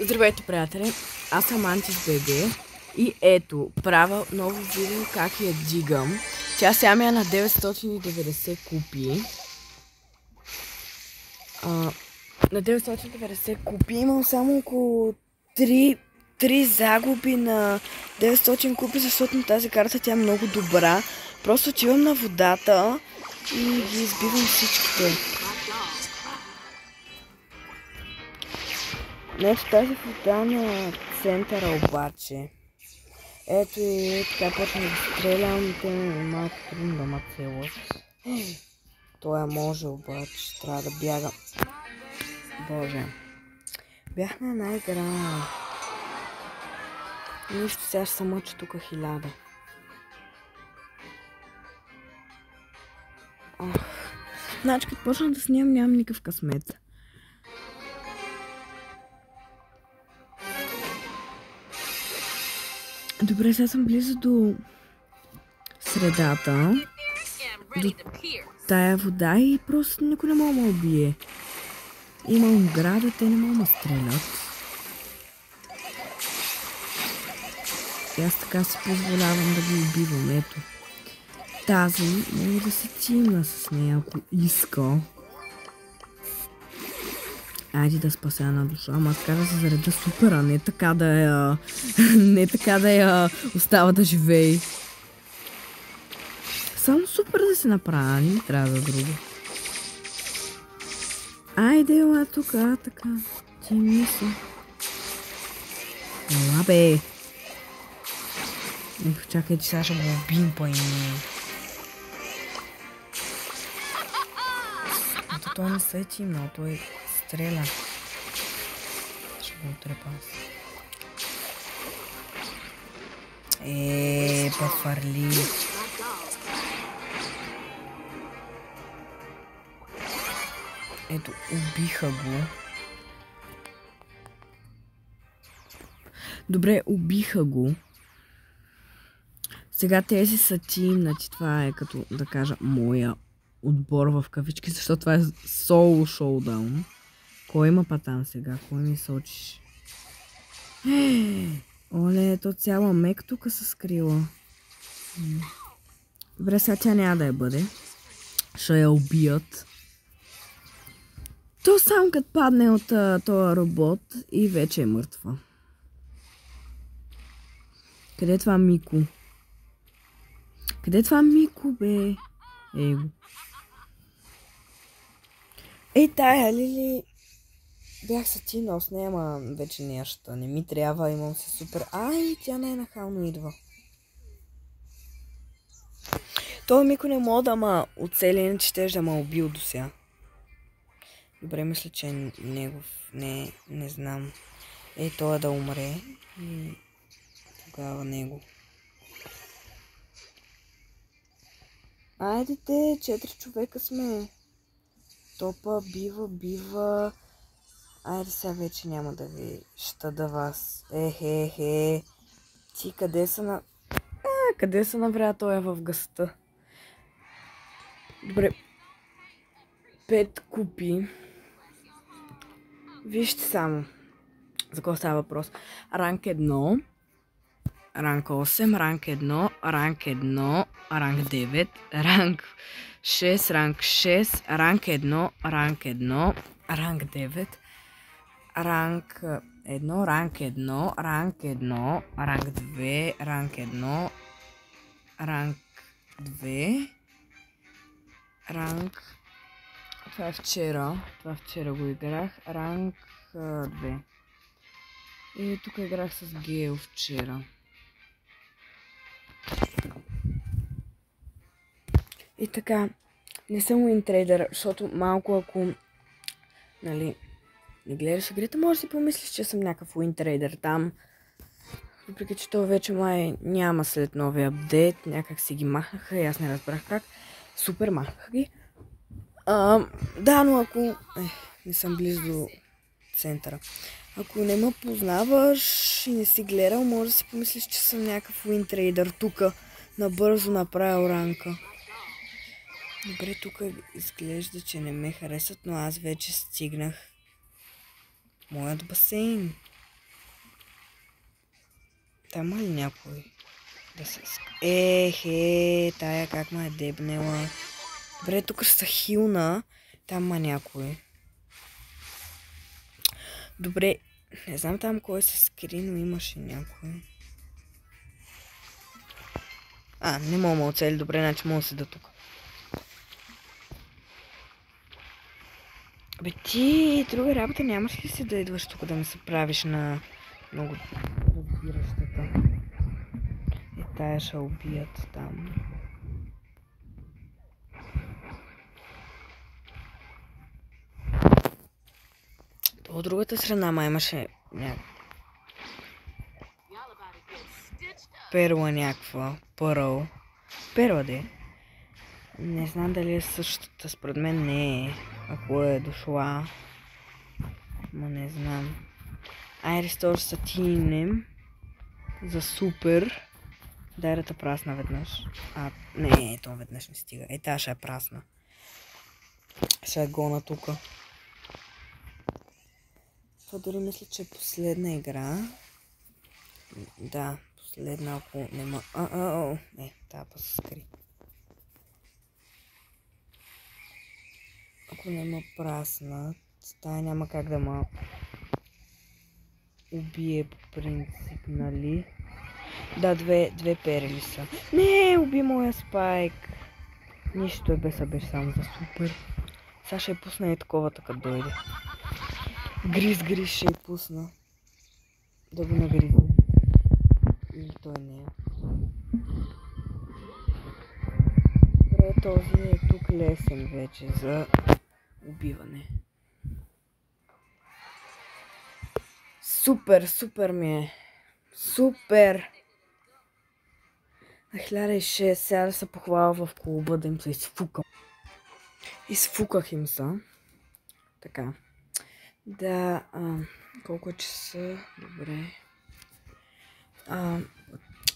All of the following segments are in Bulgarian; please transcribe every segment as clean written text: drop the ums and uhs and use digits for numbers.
Здравейте, приятели! Аз съм Антис.bg и ето, правя ново видео как я дигам. Тя сега ми е на 990 купи. На 990 купи имам само около 3 загуби на 900 купи, защото на тази карта тя е много добра. Просто отивам на водата и ги избивам всичките. Ето тази вода на центъра обаче. Ето и така почна да стрелям, те малко трудно да ма целят. Той може обаче, трябва да бягам. Боже. Бях на една игра. Нищо, сега ще се мъча тук 1000. Значи като почна да снимам, нямам никакъв късмет. Добре, сега съм близо до средата, до тая вода и просто никой не мога да ме убие. Имам ограда, те не могат да стрелят. И аз така си позволявам да ги убивам, ето. Тази мога да се тимна с нея, ако иска. Айде да спася една душа, ама така да се зареда супера, не така да я остава да живее. Само супер да се направя, не ми трябва да друго. Айде, ела тук, така. Ти мисля. Ела бе. Чакай, че сега ще го убим по име. Ето той не се е тимнал, той стреля. Ще го отрепа. Пафарли. Ето, убиха го. Добре, убиха го. Сега тези са тимнати. Това е като да кажа моя отбор в кавички, защото това е соло шоудаун. Кой има патан сега? Кой ми сочиш? Оле, то цяла мек тук се скрила. Добре, сега тя няма да я бъде. Ще я убият. То само като падне от този робот и вече е мъртва. Къде е това Мико? Къде е това Мико, бе? Его. Ей, тая, Лили. Бях се тинал с нея, ама вече нещо. Не ми трябва, имам се супер. Ай, тя най-нахално идва. Той Мико не мога да ма оцели, иначе щеш да ма убил до сега. Добре, мисля, че негов. Не знам. Ей, той да умре. И тогава него. Айдете, 4 човека сме. Топа, бива. Айде сега вече няма да ви щада вас. Ехе. Ти къде са на... къде са навря той е в гъста? Добре. 5 купи. Вижте само. За какво става въпрос? Ранг 1. Ранг 8, ранг 1, ранг 1, ранг 9, ранг 6, ранг 6, ранг 1, ранг 1, ранг 9, ранг 1, ранг 1, ранг 1, ранг 2, ранг 1, ранг 2, ранг... Това е вчера го играх, ранг 2. И тук играх с Гео вчера. И така, не съм уинтрейдър, защото малко ако, нали, не гледаш игрите, може да си помислиш, че съм някакъв уинтрейдър там. Въпреки, че това вече май няма след новия апдейт, някак си ги махнаха и аз не разбрах как. Супер, махнаха ги. Да, но ако... не съм близо до центъра. Ако не ме познаваш и не си гледал, може да си помислиш, че съм някакъв уинтрейдър тук. Набързо направил ранка. Добре, тук изглежда, че не ме харесват, но аз вече стигнах Моят басейн. Там има ли някой? Да се... Тая как ме е дебнела. Добре, тук са хилна. Там има някой. Добре, не знам там кой се скри, но имаше някой. Не мога да оцели. Добре, значи мога да седа тук. Бе ти, друга работа нямаш ли си да идваш тук да ме се правиш на много разбиращата? Тая ще убият там. От другата страна ма имаше перла някаква. Перла де. Не знам дали е същата. Според мен не е. Ако е дошла. Ма не знам. Рестор са тинем. За супер. Дай да те прасна веднъж. Не, то веднъж не стига. Тая ще е прасна. Ще е гона тука. Това дори мисля, че е последна игра. Да, последна, ако нема... Тая па се скри. Ако нема праснат, тая няма как да ма убие по принцип, нали? Да, две перели са. Не, уби моя спайк. Нищо беше само за супер. Сега ще я пусна и такова, така дойде. Гриз ще я пусна. Да го нагризе. Или той не е. Добре, този е тук лесен вече за убиване. Супер ми е. Супер! 1006, сега да се похваля в клуба да им се изфукам. Изфуках им се. Така. Да, колко часа? Добре.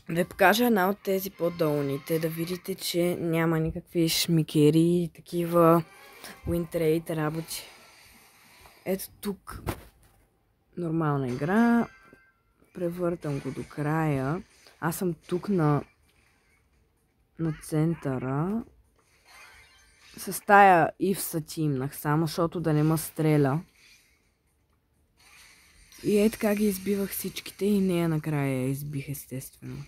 Да ви покажа една от тези по-долните, да видите, че няма никакви шмикери и такива Win-Trade работи. Ето тук нормална игра. Превъртам го до края. Аз съм тук на центъра. С тая Ив са тимнах само, защото да не ме стреля. И така ги избивах всичките и нея накрая я избих естествено.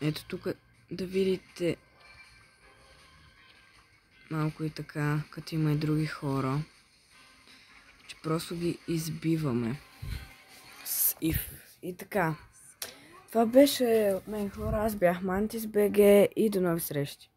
Ето тук да видите малко и така, като има и други хора, че просто ги избиваме с Ив. И така. Това беше от мен, хора. Аз бях Mantis BG и до нови срещи.